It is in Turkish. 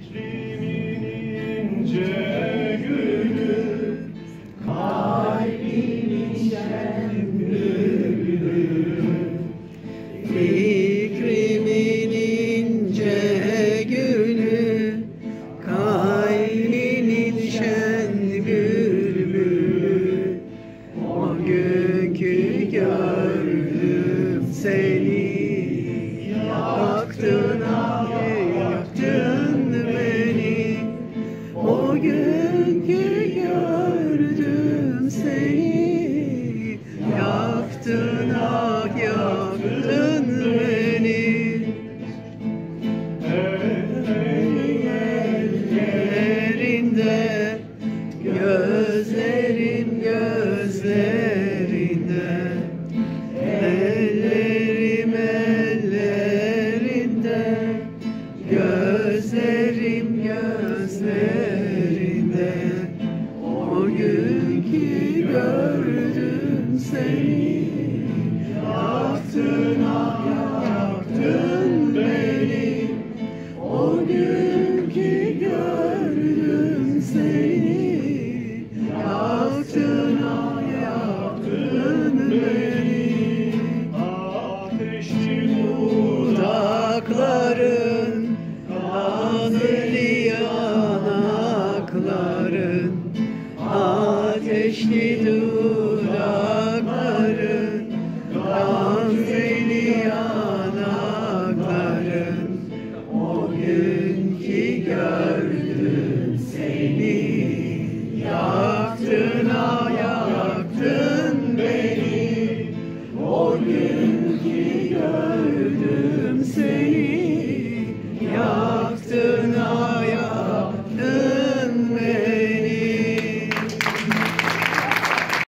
Fikrimin ince gülü, kalbimin şen gülü. Fikrimin ince gülü, kalbinin şen bülbülü. O günkü gördüm seni, yaktın ah yaktın beni. O günkü gördüm seni, yaktın ah yaktın beni. Ellerinde, gözlerin gözlerinde, ellerim ellerinde, gözlerim gözlerinde. O günkü gördüm seni, yaktın ah yaktın beni. O günkü gördüm seni, yaktın ah yaktın beni. Ateşli Dudakların, nazlı yanakların, ateşli dudakların, gamzeli yanakların. O günkü gördüm seni,